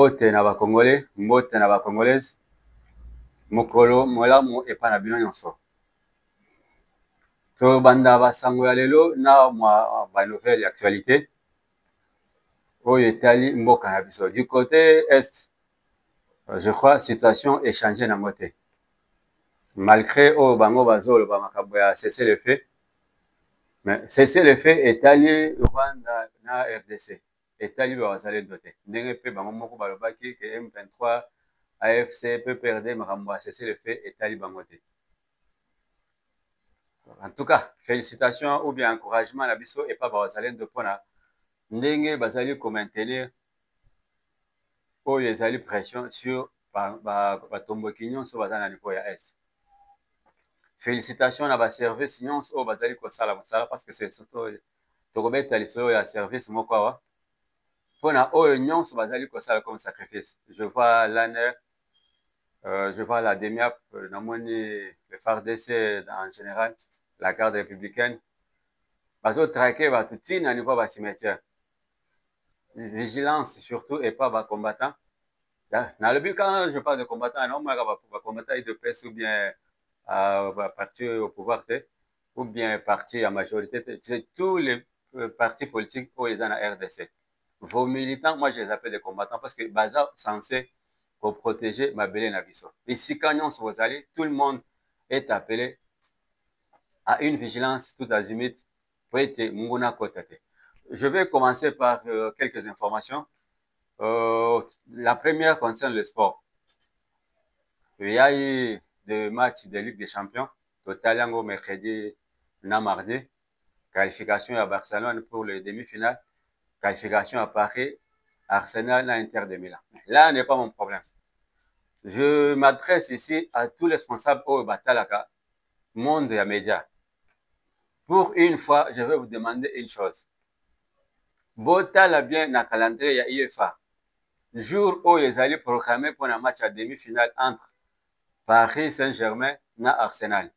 Mbote na Congolais, mbote na Congolaise, mokolo molamu epa na bino nyonso. To banda basango ya lelo na ba nouvelle actualité. Oyo etali mboka na biso. Du côté est, je crois situation est changée na moté. Malgré o bango bazolo ba makambo ya cesser le feu. Mais cesser le feu etali Rwanda na RDC. Etali ba wazale doté. Ndenge pe bango moko balobaki que M23 AFC peut perdre makambo ya cesser le feu etali bango te. En tout cas, félicitations ou bien encouragement à la biso et pas bazale de pona. Ndenge bazali ko maintenir oyo ezali pression sur batomboki nyonso baza na niveau ya est. Félicitations na baservice nyonso oyo bazali kosala mosala parce que c'est surtout tokobeta lisolo ya service moko awa mpona oyo nyonso bazali kosala comme sacrifice. Je vois l'ANR, je vois la DEMIAP, namoni le FARDC en général, la garde républicaine bazotraquer bato ntina niveau ba cimetière. Vigilance surtout et pas combattant. Dans le but, quand je parle de combattant, non, moi, combattant de presse ou bien parti au pouvoir, ou bien parti à majorité, c'est tous les partis politiques où ils ont la RDC. Vos militants, moi, je les appelle des combattants parce que Baza censé pour protéger ma belle Nabiso. Ici, quand vous allez, tout le monde est appelé à une vigilance tout azimut pour être Munguna Kotate. Je vais commencer par quelques informations. La première concerne le sport. Il y a eu des matchs de Ligue des Champions, total yango mercredi na mardi, qualification à Barcelone pour les demi-finales, qualification à Paris, Arsenal à Inter de Milan. Là n'est pas mon problème. Je m'adresse ici à tous les responsables au Batalaka, monde et médias. Pour une fois, je vais vous demander une chose. Botala bien na calendrier ya UEFA. Jour où ils allaient programmer pour un match à demi-finale entre Paris Saint-Germain et Arsenal.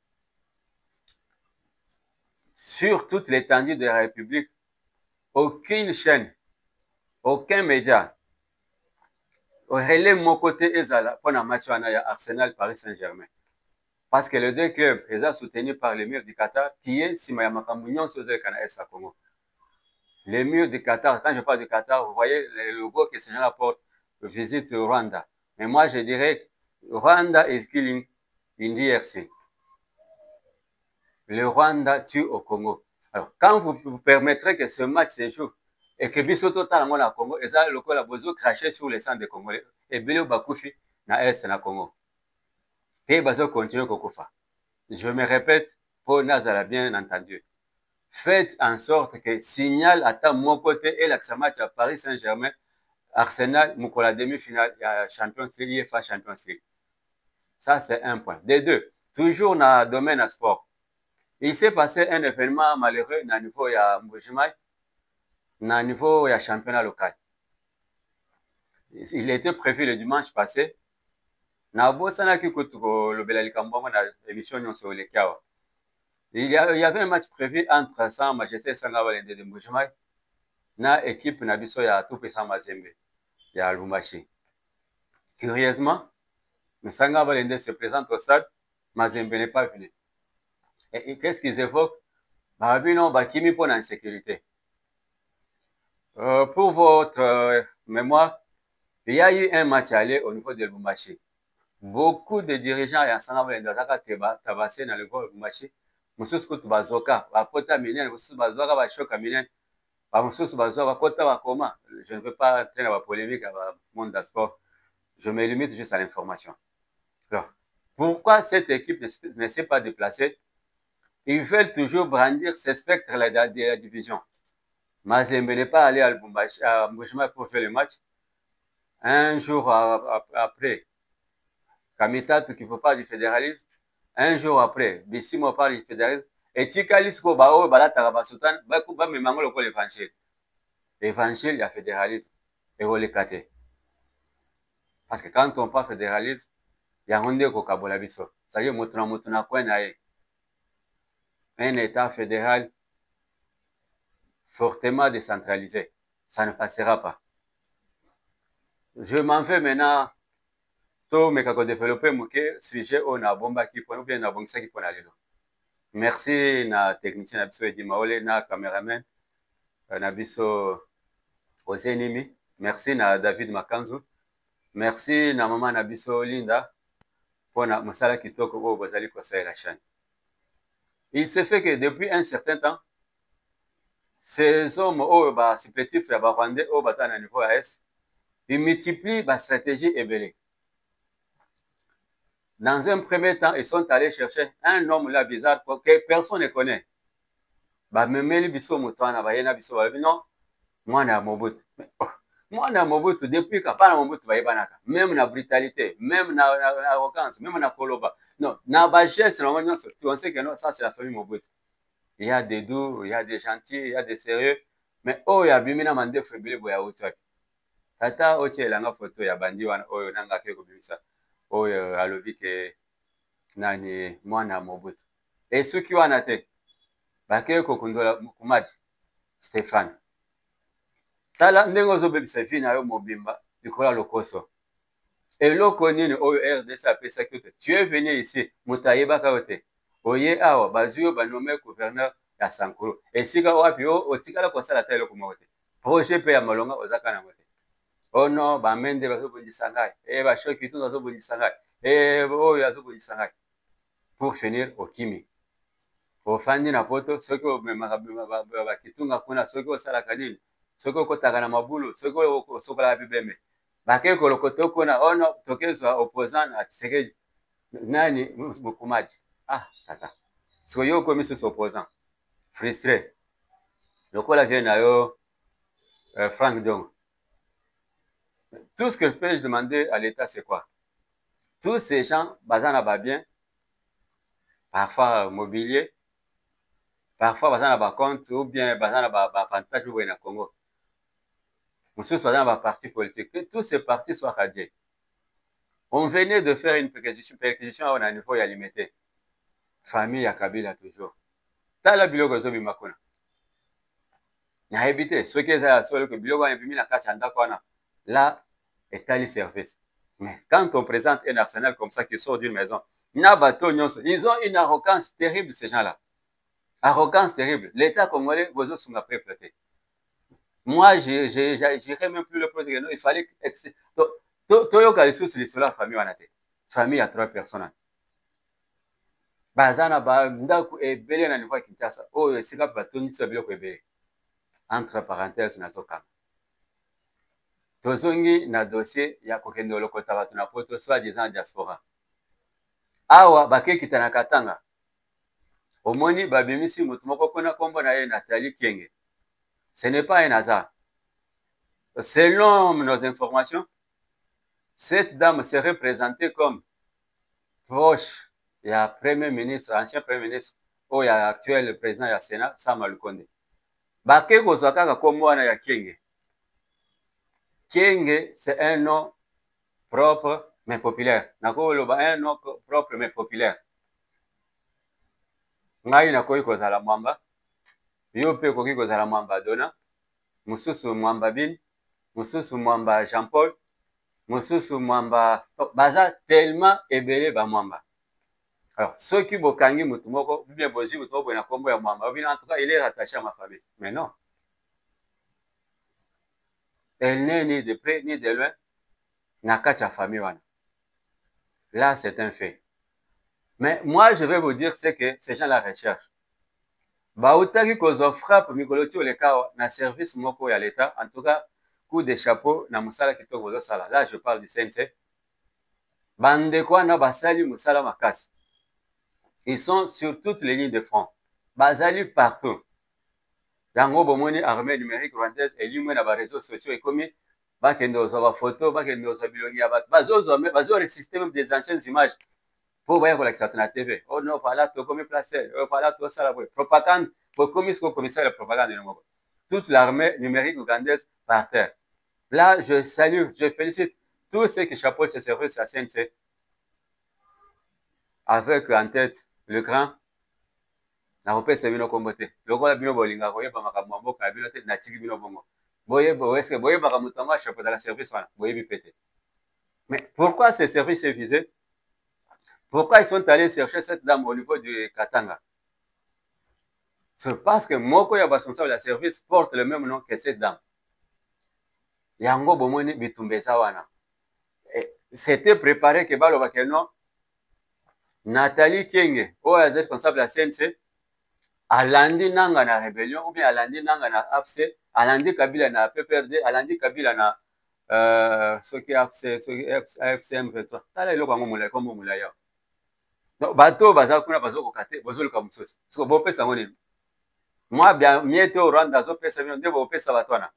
Sur toute l'étendue de la République, aucune chaîne, aucun média, relais mon côté ezala pour un match à Arsenal Paris Saint-Germain. Parce que les deux clubs sont soutenus par l'émir du Qatar, qui est Simayama Kamounion sur le Canada et Congo. L'émir du Qatar, quand je parle du Qatar, vous voyez le logo que ce genre porte, visite Rwanda. Mais moi, je dirais Rwanda is killing in DRC. Le Rwanda tue au Congo. Alors, quand vous permettrez que ce match se joue et que Bisoto Talango na Congo, et ça, le Kola Bozo craché sur les centres de Congolais, et Bélé Bakoufi na Est na Congo. Et Bazo continue Kokofa. Je me répète, pour Nazara, bien entendu. Faites en sorte que signal à mon côté et l'accès match à Paris Saint-Germain, Arsenal, la demi-finale, il y a Champions League, UEFA Champions League. Ça, c'est un point. Des deux, toujours dans le domaine à sport. Il s'est passé un événement malheureux au niveau de Mbujimai, au niveau du championnat local. Il était prévu le dimanche passé. Na bosana ki kutuko lobela likambongo na émission nyonso lekawa. Il y avait un match prévu entre San Majesté Sanga Balende de Mbujimai na équipe na biso ya Tupesa Mazembe ya Lubumbashi. Curieusement, Sanga Balende se présente au stade, Mazembe n'est pas venu. Et qu'est-ce qu'ils évoquent? Babino Bakimi pour l'insécurité. Pour votre mémoire, il y a eu un match aller au niveau de Lubumbashi. Beaucoup de dirigeants et Sanga Balende tabassé dans le groupe Lubumbashi. Mosusu kutu bazoka, bapota minene, mosusu bazoka bashoka minene. Je ne veux pas traîner la polémique avec le monde du sport. Je me limite juste à l'information. Alors, pourquoi cette équipe ne s'est pas déplacée? Ils veulent toujours brandir ce spectre de la division. Mazembe n'est pas allé à Mbujimai pour faire le match. Un jour après, Kamitatu qui ne veut pas du fédéralisme. Un jour après, Bissimo parle du fédéralisme. Et Tikalisko Bao Balata Basutan, Bakuba Memangolo pour l'évangile. L'évangile, il y a fédéralisme et vous les catez. Parce que quand on parle fédéralisme, il y a un monde qui a biso. Ça y est, Moutuna Kwenae. Un État fédéral fortement décentralisé. Ça ne passera pas. Je m'en vais maintenant. To meka ko développer moke sujet o na bomba ki pona ou bien na bongisa ki pona lelo. Merci na technicien na biso Edi Maole na cameraman na biso Ozenimi. Merci na David Makanzu. Merci na mama na biso Linda pona mosala kitoko oyo bozali kosalela chaîne. Il se fait que depuis un certain temps, ces hommes oyo ba supplétifs ya ba Rwandais oyo baza na niveau ya S, ils multiplient ba stratégie ebele. Dans un premier temps, ils sont allés chercher un homme là bizarre que personne ne connaît. Bamemeli biso moto wana bayena biso balobi non mwana ya Mobutu. Mwana ya Mobutu depuis ka bana Mobutu bayebanaka, même na brutalité, même na arrogance, même na koloba. Non, na ba geste na nyonso, on sait que non, ça c'est la famille Mobutu. Il y a des doux, il y a des gentils, il y a des sérieux, mais oyo abimi na mandefu ebele boya utwapi. Tata otie elanga photo ya bandi wana oyo nanga ke kobimisa. Oyo alobi ke nani mwana ya Mobutu. Et soki wana te bakeye kokundola Mukumadi Stéphane. Tala ndenge ozobebisa vi na yo mobimba likolo ya lokoso. Eloko nini oyo RDC apesaki te? Tu es venu ici, moto ayebaka yo te. Oye awa bazwi yo banome gouverneur ya Sankuru. Esika wapi yo otikala kosala ta eloko moko te. Projet mpe ya malonga ozaka nango te. Oh non, bamende bazobundisa ngai. Bashoki tu bazobundisa ngai. Oyo azobundisa ngai. Pour finir okimi. Ofandi na poto soki omemaka bakitunga kuna soki osalaka nini soki okotaka na mabulu soki osokolaka bibembe bakei kolokota kuna ono tokezwa opposant na Tshisekedi nani Mukumadi tata soki yo okomi susu opposant frustré lokola vie na yo Frank Diongo. Tout ce que je peux demander à l'État c'est quoi? Tous ces gens baza na ba bien parfois mobilier, parfois baza na ba compte ou bien baza na ba avantage ou na Congo. Mosusu baza na ba parti politique. Que tous ces partis soient radiés. On venait de faire une perquisition au niveau ya limité. Famille ya Kabila toujours. Tala biloko ezobima kuna. Nayebi te soki eza ya solo ke biloko wana ebimi na kati ya ndako wana là etali service. Mais quand on présente un arsenal comme ça qui sort d'une maison, na bato nyonso, ils ont une arrogance terrible ces gens-là. Arrogance terrible. L'État congolais bozo sunga peuple te. Moi, j'irais même plus le projet. Il fallait toyoka lisusu lisolo ya famille wana te. Famille ya 3 personnes. Baza na bandako ebele na niveau ya Kinshasa oyo esika batondisa biloko ebele. Entre parenthèses nazokanga. Tozongi na dossier ya kokende olokota bato na poto soi-disant diaspora. Awa bakekita na Katanga. Omoni babimisi motu moko kuna kombo na ye Nathalie Kienge. Ce n'est pas un hasard. Selon nos informations, cette dame serait présentée comme proche ya premier ministre, ancien premier ministre, ou ya actuel président ya Sénat, Sama Lukonde. Bake kozwa kaka kombo wana ya Kienge. Kienge, c'est un nom propre mais populaire. Nakoloba un nom propre mais populaire. Ngai nakoki kozala mwamba, yo mpe okoki kozala mwamba Dona, mosusu mwamba Bin, mosusu mwamba Jean-Paul, mosusu mwamba baza tellement ebele ba mwamba. Alors, ceux qui bokangi mutu moko, bien bozi mutu moko na kombo ya mwamba, en tout cas, il est rattaché à ma famille. Mais non. Elle n'est ni de près ni de loin, na kati ya famille wana. Là, c'est un fait. Mais moi, je vais vous dire, c'est que ces gens la recherchent. Bautaki kozo frappe mikoloti oleka na service moko ya l'État, en tout cas, coup de chapeau na musala kitoko bozo sala. Là, je parle du CNC. Bandeko wana basali musala makasi. Ils sont sur toutes les lignes de front. Bazali partout. Yango bomoni armée numérique rwandaise elimwe na ba réseaux sociaux ekomi bakende ozwa ba photo, bakende ozwa bilongi ya bato. Bazo le système des anciennes images. Pour baya kolakisa na TV. Oh non, voilà tokomi place, voilà to sala boy. Propagande, bokomi ko commissaire de propagande moko. Toute l'armée numérique rwandaise par terre. Là, je salue, je félicite tous ceux qui chapeautent ce service à CNC. Avec en tête le grand na kopesa bino kombo te lokola bino bolinga koyeba makambo ya mboka ya bino te natiki bino bongo est-ce que boye bakamutonga chapeau dans la service wana boyebi pété. Mais pourquoi ces services est visé? Pourquoi ils sont allés chercher cette dame au niveau du Katanga? C'est parce que moko ya responsable de la service porte le même nom que cette dame. Yango bomoni bitumba eza wana. C'était préparé que balobaka non Nathalie Kenge oyo aza responsable ya CNC alandi nanga na rébellion ou bien alandi nanga na AFC, alandi Kabila na PPRD, alandi Kabila na soki AFC, soki AFC M23. Tala eloko yango molai kombo molai yawa. Donc bato baza kuna bazokoka te bozoluka mosusu. Soki bopesa yango nini? Mwa bien miete o Rwanda azopesa bino nde bopesa bato wana.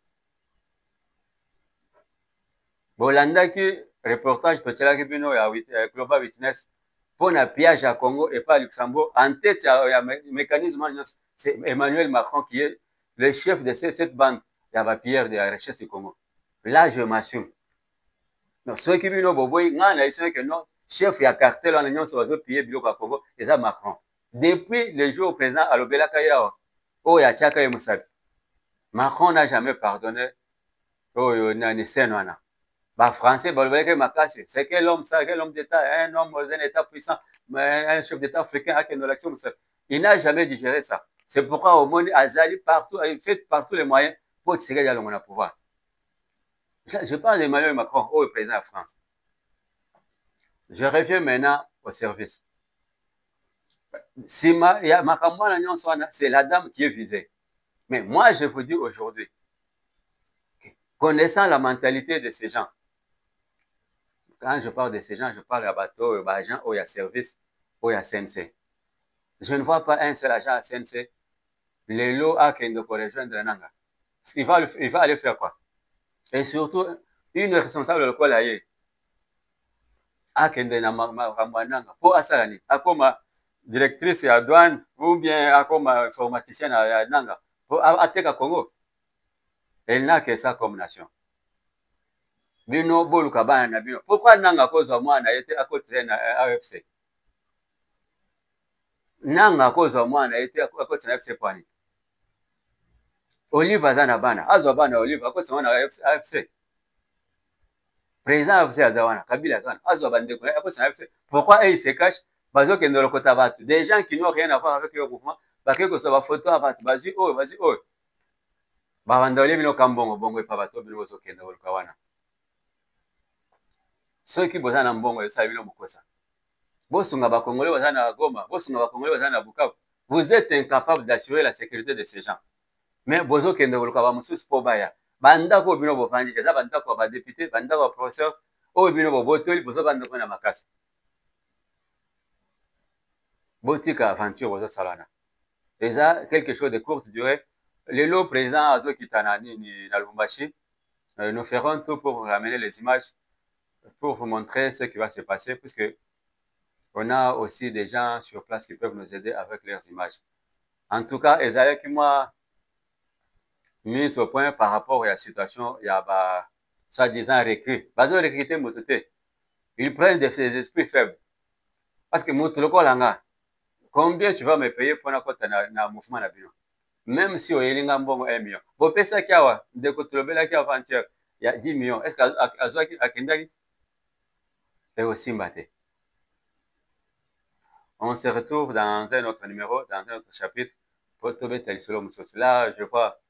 Bolandaki reportage totielaki bino ya Global Witness pour na piège à Congo et pas à Luxembourg. En tête, il y a un mécanisme, c'est Emmanuel Macron qui est le chef de cette bande. Il y a Pierre de la recherche du Congo. Là, je m'assume. Donc, ceux qui viennent au Boboy, ils que non, chef, il y a cartel, on a sur pied biloko à Congo, et ça Macron. Depuis le jour présent à l'Obela Kayao, oh, il y a Tchaka et Moussabi. Macron n'a jamais pardonné. Oh, il y a une scène, bah, français, c'est quel homme ça, quel homme d'État, un homme d'un État puissant, un chef d'État africain a une action. Il n'a jamais digéré ça. C'est pourquoi au monde, Azali, partout, il fait par tous les moyens pour tirer le pouvoir. Je parle d'Emmanuel Macron, au président de la France. Je reviens maintenant au service. Si c'est la dame qui est visée. Mais moi, je vous dis aujourd'hui, connaissant la mentalité de ces gens, quand je parle de ces gens, je parle à bateau, agent, ou il y a service, ou il y a CNC. Je ne vois pas un seul agent à CNC. Les lots à qui pour rejoindre Nanga. Il va aller faire quoi? Et surtout, une responsable local aye. À Kende na Nanga. Pour Asalani. À comme directrice à douane, ou bien à comme informaticienne à Nanga. Pour Ateka Congo. Elle n'a que ça comme nation. Bino boluka bana na bino. Pourquoi Nanga cause moi na été à côté na AFC? Nanga cause moi na été à côté na AFC point. Olive azana bana. Azwa bana Olive à côté na AFC. Président AFC azawana. Kabila azana. Azwa bande ko à côté na AFC. Pourquoi ils se cachent? Bazo ke ndolo kota batu. Des gens qui n'ont rien à voir avec le mouvement. Bake ko sa photo à batu. Vas-y oh. Ba bandoli bino kambongo bongo e pa bato bino zo kende oluka wana. Ceux qui bozana mbongo yo sa bino mokosa. Bosunga ba Congolais bazana Goma, bosunga ba Congolais bazana Bukavu. Vous êtes incapable d'assurer la sécurité de ces gens. Mais bozo kende oluka ba mususu po baya. Banda ko bino bo fandi, eza banda ko ba député, banda ko professeur, o bino bo botoli bozo banda ko na makasi. Botika aventure bozo salana. Eza quelque chose de courte durée. Le lot président azo kitana ni na Lubumbashi. Nous ferons tout pour ramener les images pour vous montrer ce qui va se passer puisque on a aussi des gens sur place qui peuvent nous aider avec leurs images. En tout cas, Esaïe qui m'a mis au point par rapport à la situation, il y a soi-disant recrues. Bazo recruter mototé. Ils prennent des esprits faibles. Parce que motoloko langa, combien tu vas me payer pour na mouvement na bino? Même si on est mbongo 1 million. Bo pesa kiawa, ndeko tulobela kiawa avant-hier, il y a 10 millions. Est-ce qu'Azwaki akendaki? Et aussi mbate. On se retrouve dans un autre numéro, dans un autre chapitre. Là, je vois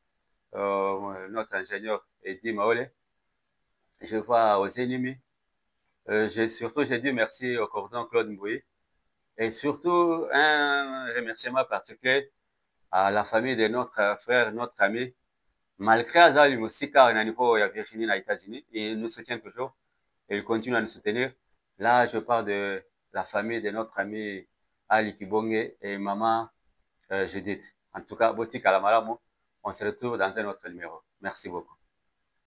notre ingénieur Eddie Maole. Je vois Ozenimi. J'ai dit merci au cordon Claude Mbouy. Et surtout, un remerciement particulier à la famille de notre frère, notre ami. Malgré Azali Moussika, au niveau de Virginie, aux États-Unis, il nous soutient toujours. Et il continue à nous soutenir. Là, je parle de la famille de notre ami Ali Kibonge et maman Judith. En tout cas, Boti Kalamalamo, on se retrouve dans un autre numéro. Merci beaucoup.